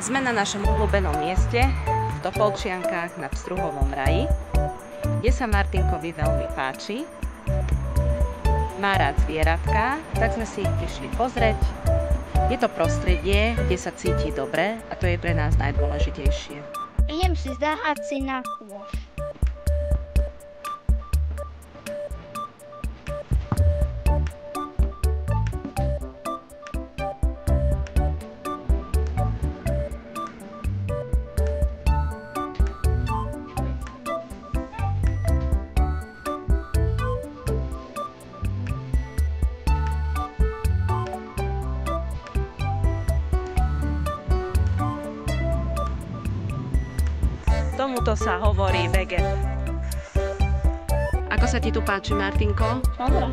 Sme na našom obľúbenom mieste v Topolčiankach na Pstruhovom raji, kde sa Martinkovi veľmi páči. Má rád zvieratka, tak sme si ich prišli pozrieť. Je to prostredie, kde sa cíti dobre a to je pre nás najdôležitejšie. Idem si zdahať si na kôž. Tomuto sa hovorí veget. Ako sa ti tu páči, Martinko? Dobre.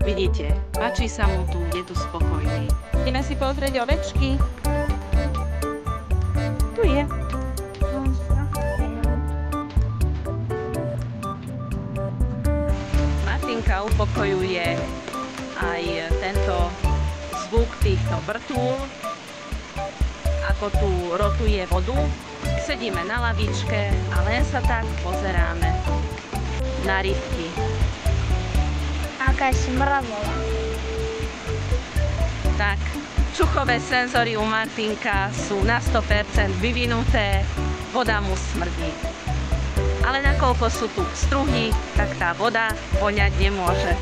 Vidíte, páči sa mu tu, je tu spokojný. Ideme si pozrieť ovečky. Tu je. Martinka upokojuje aj tento zvuk týchto vrtúl, ako tu rotuje vodu. Sedíme na lavičke a len sa tak pozeráme na rybky. Aká smravola. Tak, čuchové senzory u Martinka sú na 100% vyvinuté, voda mu smrdí. Ale nakoľko sú tu pstruhy, tak tá voda voňať nemôže.